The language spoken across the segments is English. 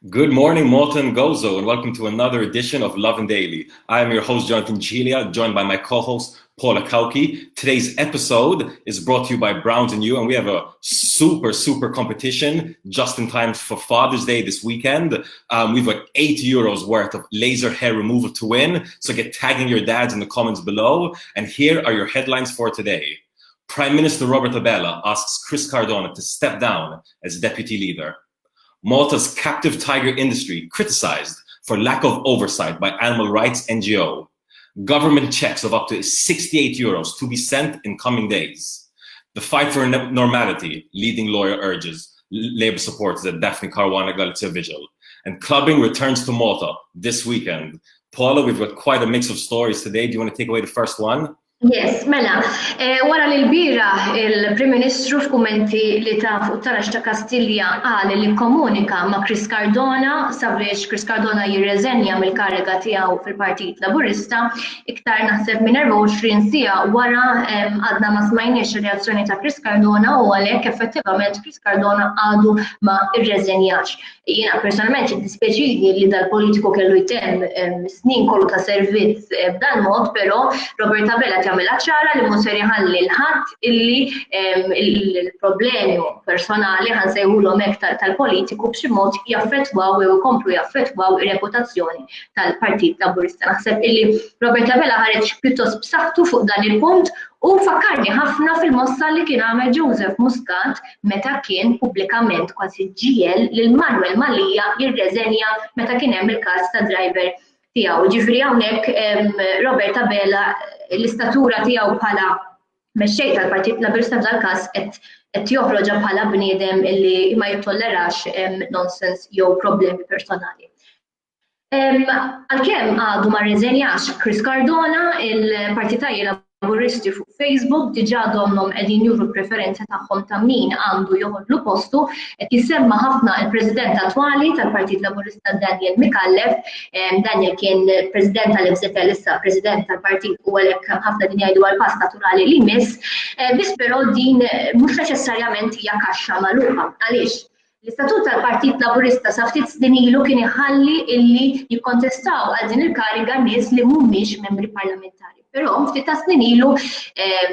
Good morning, Malta and Gozo, and welcome to another edition of Lovin Daily. I am your host, Jonathan Gilia, joined by my co-host, Paula Kauki. Today's episode is brought to you by Browns and You, and we have a super competition just in time for Father's Day this weekend. We've got €8 worth of laser hair removal to win, so get tagging your dads in the comments below. And here are your headlines for today. Prime Minister Robert Abela asks Chris Cardona to step down as deputy leader. Malta's captive tiger industry criticized for lack of oversight by animal rights NGO. Government checks of up to €68 to be sent in coming days. The fight for normality, leading lawyer urges Labour supporters at Daphne Caruana Galizia vigil. And clubbing returns to Malta this weekend. Paula, we've got quite a mix of stories today. Do you want to take away the first one? Yes, mela, wara li l-bira il-Prim Ministru f'kummenti li ta' fuq tarax ta' Kastilja qal li komunika ma' Chris Cardona sabiex Chris Cardona jirreżenja mill-kariga tiegħu fil-Partit Laburista iktar naħseb minn 24 siegħa wara għadna ma smajniex ir-reazzjoni ta' Chris Cardona u għalhekk effettivament Chris Cardona għadu ma rreżenjax. Jiena personalment jiddispjaċini li dal-politiku kellu jtemm snin kollu ta' servizz b'dan mod, però Robert Abela jagħmilha ċara li mhux se jħalli l-ħadd illi l-problemi personali ħansejħulhom hekk tal-politiku b'xi mod jaffettwaw jew ikomplu jaffettwaw ir-reputazzjoni tal-Partit Laburista. Naħseb illi Robert Abela ħareġ pjuttost b'saħħtu fuq dan il-punt u fakkarni ħafna fil-mossa li kien għamel Joseph Muscat meta kien pubblikament kważi ġiel lil Manuel Malija jirreżenja meta kien hemm il-każ ta' driver tiegħu. Ġifieri hawnhekk Robert Abela l-istatura tiegħu bħala mexxej tal-Partit Laburista f'dal-każ qed joħroġ bħala bniedem illi ma jittollerax nonsens jew problemi personali. Għalkemm għadu ma rreżenjax Chris Cardona, il-partitajiet Laburisti fuq Facebook diġà domhom qegħdin juru l-preferenza tagħhom ta' min għandu joħodlu postu qed jisemma ħafna l-President attwali tal-Partit Laburista Daniel Mikallef. Daniel kien President tal-FZL issa President tal-Partit u għalhekk ħafna din jgħidu għal pass naturali li jmiss, biss però din mhux neċessarjament hija kaxxa magħluqa. Għaliex? L-istatut tal-Partit Laburista sa ftit snin ilu kien iħalli illi jikkontestaw għal din il-kariga nies li mhumiex membri parlamentari. Però ftit ta' snin ilu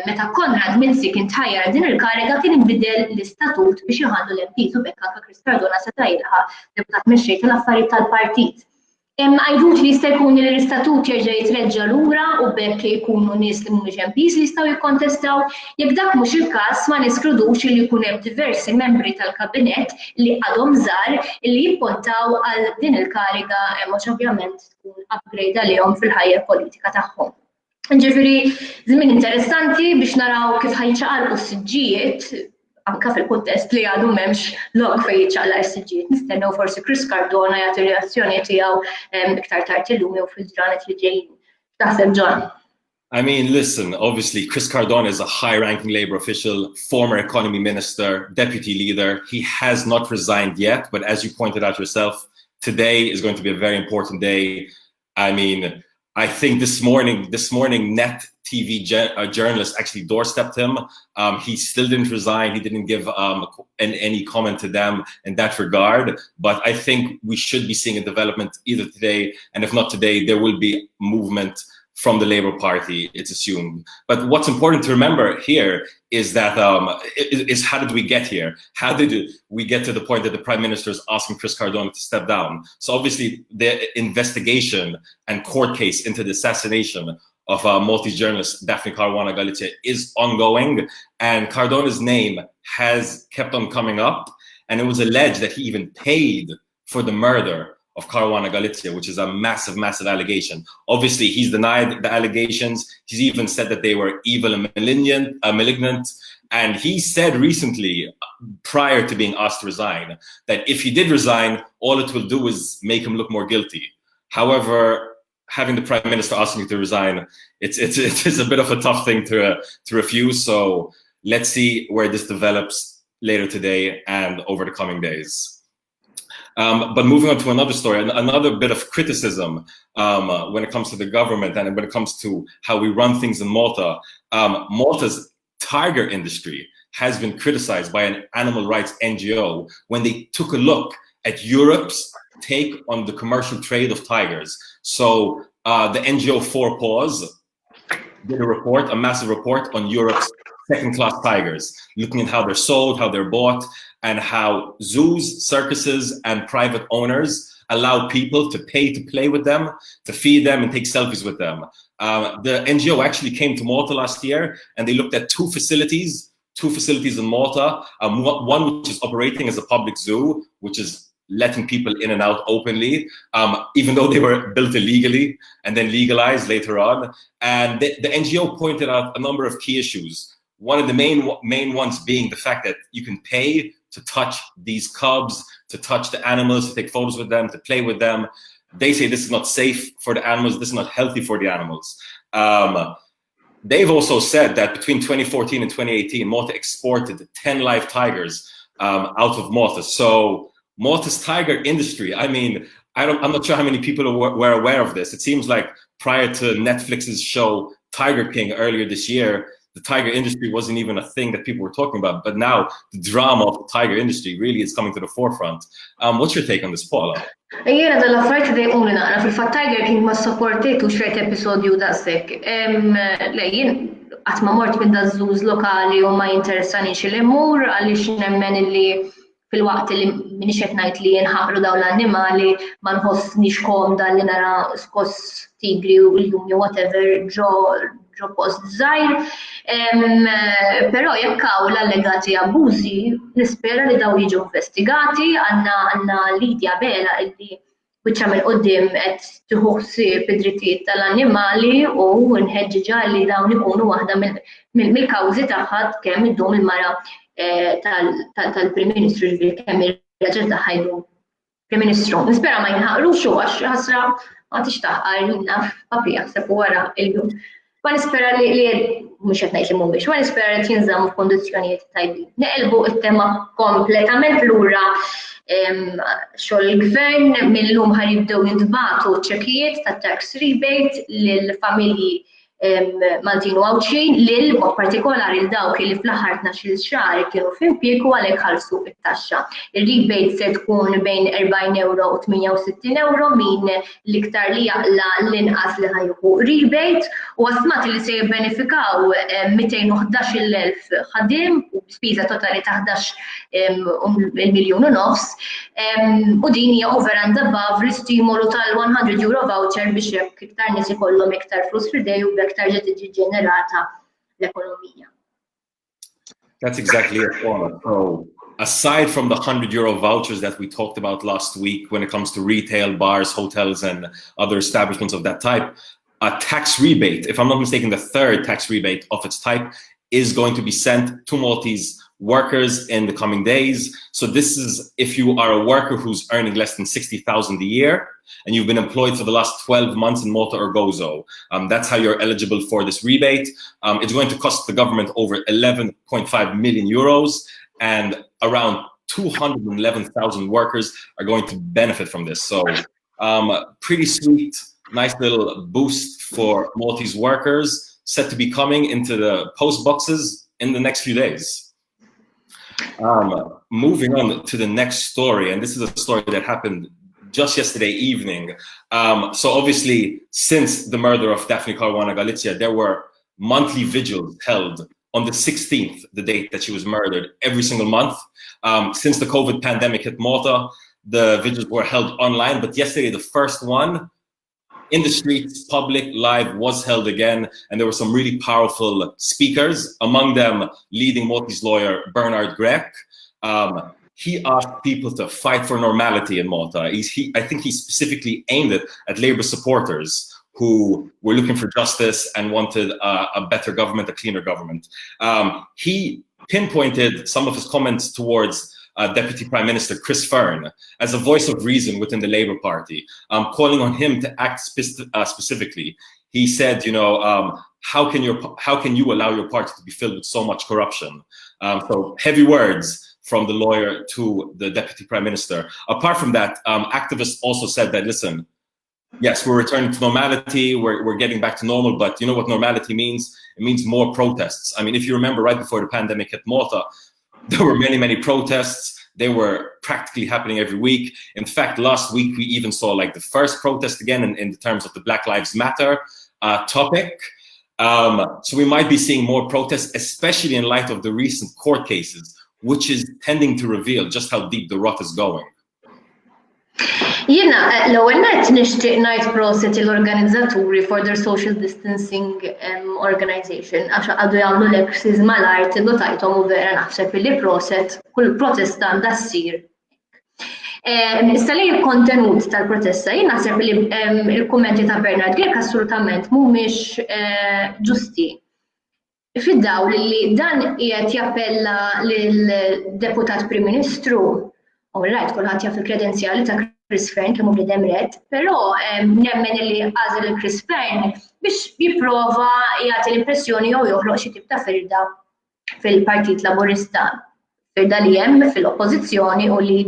meta Konrad Milsi kien tħajjar din il-kariga kien inbidel l-istatut biex iħallu l-MPs u bekk anke Chris Cardona seta' jilħaq deputat mexxej tal-affarijiet tal-partit. Għajdut li jista' jkun li l-istatut jerġa' jitreġġa' lura u bekk jkunu nies li mhumiex MPs li jistgħu jikkontestaw. Jekk dak mhux il-każ ma niskrudux li jkun hemm diversi membri tal-kabinett li għadhom żgħar li jippuntaw għal din il-kariga mhux ovvjament tkun upgrade għalihom fil-ħajja politika tagħhom. Ġifieri żmien interessanti biex naraw kif ħajċaqalqu s-siġġijiet anke fil-kuntest li għadu m'hemmx lok fejn jiċċaqlaq is-siġġiet. Nistennew forsi Chris Cardona jagħti reazzjoni tiegħu iktar tard illum jew fil-ġranet li ġejjin. Taħseb John? I mean, listen, obviously Chris Cardona is a high-ranking Labour official, former economy minister, deputy leader. He has not resigned yet, but as you pointed out yourself, today is going to be a very important day. I mean, I think this morning, Net TV journalist actually doorstepped him. He still didn't resign. He didn't give any comment to them in that regard. But I think we should be seeing a development either today, and if not today, there will be movement from the Labour Party, it's assumed. But what's important to remember here is that is how did we get here? How did we get to the point that the Prime Minister is asking Chris Cardona to step down? So obviously the investigation and court case into the assassination of Maltese journalist Daphne Caruana Galizia is ongoing, and Cardona's name has kept on coming up, and it was alleged that he even paid for the murder of Caruana Galizia, which is a massive allegation. Obviously, he's denied the allegations. He's even said that they were evil and malignant. And he said recently, prior to being asked to resign, that if he did resign, all it will do is make him look more guilty. However, having the Prime Minister asking you to resign, it's a bit of a tough thing to refuse. So let's see where this develops later today and over the coming days. But moving on to another story, another bit of criticism when it comes to the government and when it comes to how we run things in Malta. Malta's tiger industry has been criticized by an animal rights NGO when they took a look at Europe's take on the commercial trade of tigers. So the NGO 4 Paws did a report, a massive report on Europe's second-class tigers, looking at how they're sold, how they're bought, and how zoos, circuses, and private owners allow people to pay to play with them, to feed them, and take selfies with them. The NGO actually came to Malta last year, and they looked at two facilities in Malta, one which is operating as a public zoo, which is letting people in and out openly, even though they were built illegally and then legalized later on. And the NGO pointed out a number of key issues. One of the main ones being the fact that you can pay to touch these cubs, to touch the animals, to take photos with them, to play with them. They say this is not safe for the animals, this is not healthy for the animals. They've also said that between 2014 and 2018, Malta exported 10 live tigers out of Malta. So Malta's tiger industry, I mean, I'm not sure how many people were aware of this. It seems like prior to Netflix's show Tiger King earlier this year, the tiger industry wasn't even a thing that people were talking about. But now the drama of the tiger industry really is coming to the forefront. What's your take on this, Paula? Jiena dal-affarijiet dejquni naqra fil-fatt Tiger King ma supportejtu xejn episodju daqshekk. Jien qatt ma mort minn daż-żuż lokali u ma jinteressanix li mmur għaliex nemmen illi fil-waqt li minix qed ngħid li jinħaqru dawn l-annimali ma nħossniex komda li nara skoss tigri u ljuni whatever ġo post żgħir. Però jekk hawn l-allegati abbużi, nispera li dawn jiġu investigati. Għandna Lovin Abela illi biċċa minn quddiem qed tieħu ħsieb id-drittijiet tal-annimali u nħeġġiġha li dawn ikunu waħda mill-kawżi tagħha kemm iddum il-mara tal-Prim Ministru ġifieri kemm ir-raġel tagħha jdum Prim Ministru. Nispera ma jinħaqrux għax ħasra ma tix taħqar lilna papi jaħseb wara l-jum. Ma nispera li mhux qed ngħid li mhumiex, ma nispera li jinżammu f'kondizzjonijiet tajbin. Neqelbu t-tema kompletament lura xogħol il-gvern millum ħar jibdew jintbagħtu ċekkijiet ta' tax rebate lill-familji Maltin u Awċin lil mod partikolari l dawk li fl-aħħar 12 xahar kienu f'impjegu għalhekk ħallsu t-taxxa. Ir-rebate se tkun bejn 40 euro u 68 euro min l-iktar li jaqla l-inqas li ħajħu rebate u għasmat li se jibbenefikaw 211,000 ħadiem u spiża totali ta' 11 miljun u nofs. U din hija over and above l-istimolu tal-100 euro voucher biex jekk iktar nies ikollhom iktar flus f'idej u tarġa tiġi ġenerata l-ekonomija. That's exactly it, Paula. So aside from the 100 euro vouchers that we talked about last week when it comes to retail, bars, hotels, and other establishments of that type, a tax rebate, if I'm not mistaken, the third tax rebate of its type is going to be sent to Maltese workers in the coming days. So this is if you are a worker who's earning less than 60,000 a year and you've been employed for the last 12 months in Malta or Gozo. That's how you're eligible for this rebate. It's going to cost the government over 11.5 million euros and around 211,000 workers are going to benefit from this. So pretty sweet, nice little boost for Maltese workers set to be coming into the post boxes in the next few days. Moving on to the next story, and this is a story that happened just yesterday evening. So obviously, since the murder of Daphne Caruana Galizia, there were monthly vigils held on the 16th, the date that she was murdered, every single month. Since the COVID pandemic hit Malta, the vigils were held online, but yesterday, the first one in the streets, public, live, was held again, and there were some really powerful speakers, among them leading Maltese lawyer Bernard Grech. He asked people to fight for normality in Malta. I think he specifically aimed it at Labour supporters who were looking for justice and wanted a better government, a cleaner government. He pinpointed some of his comments towards Deputy Prime Minister Chris Fearn as a voice of reason within the Labour Party, calling on him to act specifically. He said, you know, how can you allow your party to be filled with so much corruption? So heavy words from the lawyer to the Deputy Prime Minister. Apart from that, activists also said that, listen, yes, we're returning to normality, we're getting back to normal, but you know what normality means? It means more protests. I mean, if you remember right before the pandemic hit Malta, there were many, many protests. They were practically happening every week. In fact, last week, we even saw like the first protest again in terms of the Black Lives Matter topic. So we might be seeing more protests, especially in light of the recent court cases, which is tending to reveal just how deep the rot is going. Jiena l-ewwel nett nixtieq ngħid proset l-organizzaturi for their social distancing organization għax għadu jagħmlu l-eksis mal-art dotajthom u vera naħseb li proset kull protesta għandha ssir. Issa li l-kontenut tal-protesta jien naħseb li l-kummenti ta' Bernard Grek assolutament mhumiex ġusti. Fid-dawl li dan qiegħed jappella lill-Deputat Prim Ministru, all-right, kulħadd jaf il-kredenzjali ta' Chris Fern kemm hu bniedem red, però nemmen li għażel il-Chris Fern biex jipprova jagħti l-impressjoni jew joħloq xi tip ta' firda fil-Partit Laburista, firda li hemm fil-oppożizzjoni u li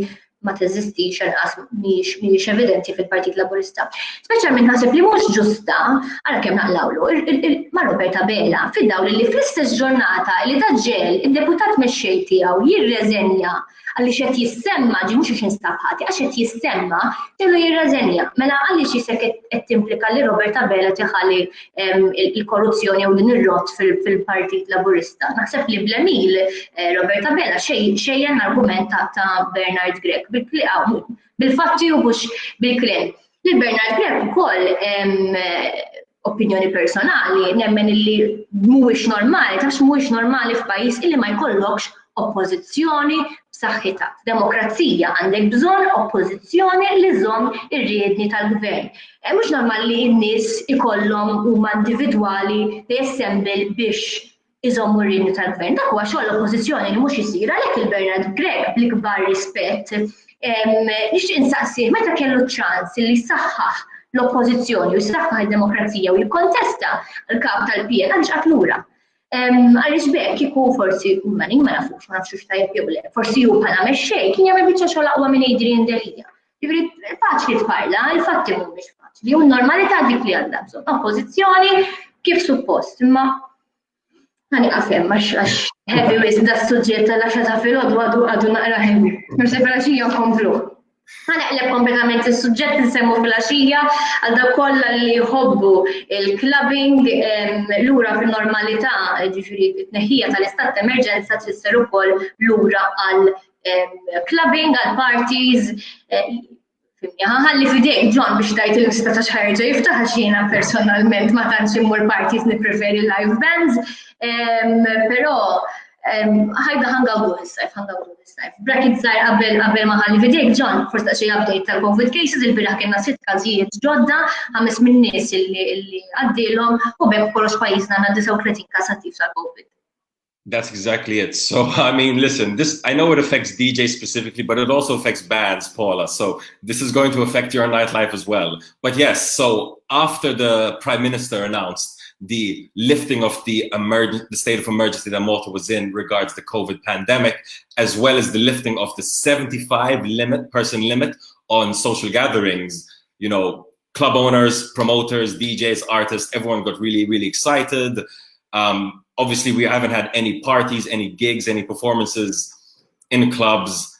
ma teżistix inqas mhijiex evidenti fil-Partit Laburista. Speċjalment naħseb li mhux ġusta għalkemm naqlawlu ma' Robert Abela fid-dawl li fl-istess ġurnata li taġġel id-deputat mexxej tiegħu jirreżenja għaliex qed jissemma ġi mhux biex instabħati għax qed jissemma kellu jirreżenja. Mela għaliex jisek qed timplika li Robert Abela tieħalli il-korruzzjoni u din ir-rott fil-Partit Laburista. Naħseb li bl-emil Robert Abela xejjen l-argument ta' Bernard Grek bil-fatti u mhux bil-kliem. Lil Bernard Grek ukoll opinjoni personali nemmen li mhuwiex normali, tax mhuwiex normali f'pajjiż illi ma jkollokx oppożizzjoni b'saħħitha. Demokrazija għandek bżonn oppożizzjoni li żomm ir-riedni tal-gvern. Mhux normali li n-nies ikollhom huma individwali li jessembel biex iżommu r-riedni tal-gvern. Dak huwa xogħol oppożizzjoni li mhux isir għalhekk il-Bernard Grek bl-ikbar rispett nixtieq insaqsih meta kellu ċans li jsaħħaħ l-oppożizzjoni u jsaħħaħ id-demokrazija u jikkontesta l-kap tal-PN għaliex qatt lura. Għaliex bekk kieku forsi ma nafux, ma nafx tajjeb jew le, forsi hu bħala mexxej kien jagħmel biċċa xogħol aqwa minn Adrian Delija. Jiġri faċli tparla, il-fatti mhumiex faċli. U n-normalità dik li għandha bżonn oppożizzjoni kif suppost, imma ħaniqaf hemm għax heavy wisq da suġġett tal-10 ta' filgħodu għadu naqra heavy. Nifsi fil-għaxija nkomplu. Ħanaqleb kompletament is-suġġett nsemmu fil-għaxija għal dak kollha li jħobbu il-clubbing lura fin-normalità, ġifieri t-tneħħija tal-istat ta' emerġenza tfisser ukoll lura għal clubbing, għal parties. Ħalli fidejk John biex tajt il-lista ta' xħarġa jiftaħ għax jiena personalment ma tantx immur parties nippreferi live bands, però ħajda ħangawdu l-sajf. Bracket żgħar qabel ma ħalli fidejk John, forsi xi update tal-COVID cases il-biraħ kienna 6 każijiet ġodda, 5 minn nies illi għaddilhom u bekk kollox pajjiżna għandna 39 każ attiv tal-COVID. That's exactly it. So, I mean, listen, I know it affects DJs specifically, but it also affects bands, Paula. So this is going to affect your nightlife as well. But yes, so after the Prime Minister announced the lifting of the state of emergency that Malta was in regards the COVID pandemic, as well as the lifting of the 75 person limit on social gatherings, you know, club owners, promoters, DJs, artists, everyone got really, really excited. Obviously, we haven't had any parties, any gigs, any performances in clubs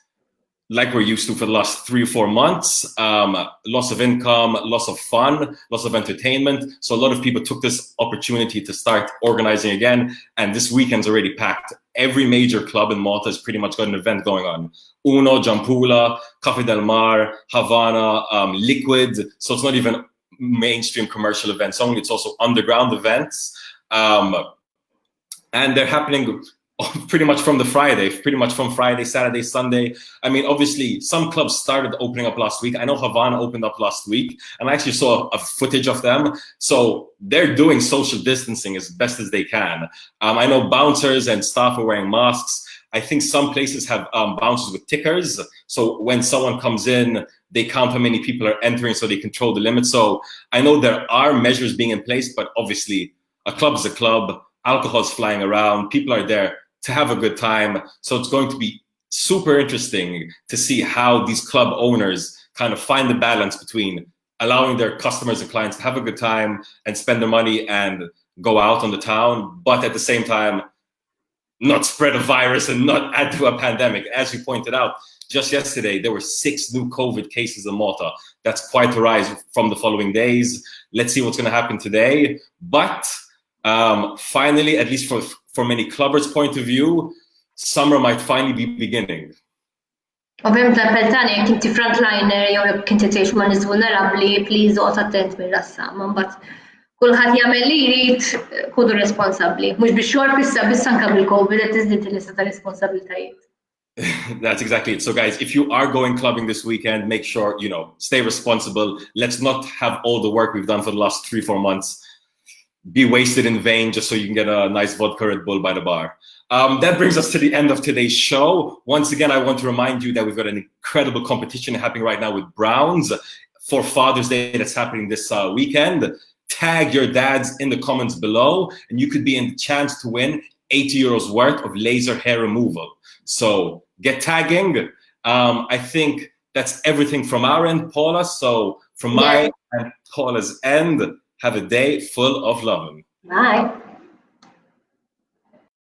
like we're used to for the last 3 or 4 months. Loss of income, loss of fun, loss of entertainment. So a lot of people took this opportunity to start organizing again. And this weekend's already packed. Every major club in Malta has pretty much got an event going on. Uno, Jampula, Cafe del Mar, Havana, Liquid. So it's not even mainstream commercial events only. It's also underground events. And they're happening pretty much from Friday, Saturday, Sunday. I mean, obviously, some clubs started opening up last week. I know Havana opened up last week, and I actually saw a footage of them. So they're doing social distancing as best as they can. I know bouncers and staff are wearing masks. I think some places have bouncers with tickers. So when someone comes in, they count how many people are entering so they control the limit. So I know there are measures being in place, but obviously a club is a club. Alcohol's flying around. People are there to have a good time. So it's going to be super interesting to see how these club owners kind of find the balance between allowing their customers and clients to have a good time and spend their money and go out on the town, but at the same time, not spread a virus and not add to a pandemic. As you pointed out, just yesterday, there were 6 new COVID cases in Malta. That's quite a rise from the following days. Let's see what's going to happen today. But finally, at least for many clubbers' point of view, summer might finally be beginning. Ovvijament l-appeltani jekk inti frontliner jew inti tgħix ma' nies vulnerabbli, please oqgħod attent mir-rassam. Imbagħad kulħadd jagħmel li jrid kudu responsabbli. Mhux bix-xorb issa anke bil-COVID qed tiżdied il-lista ta' responsabbiltajiet. That's exactly it. So guys, if you are going clubbing this weekend, make sure, stay responsible. Let's not have all the work we've done for the last 3-4 months be wasted in vain just so you can get a nice vodka Red Bull by the bar. That brings us to the end of today's show. Once again, I want to remind you that we've got an incredible competition happening right now with Browns for Father's Day that's happening this weekend. Tag your dads in the comments below, and you could be in the chance to win €80 worth of laser hair removal. So get tagging. I think that's everything from our end, Paula. So from my and Paula's end, have a day full of loving. Bye.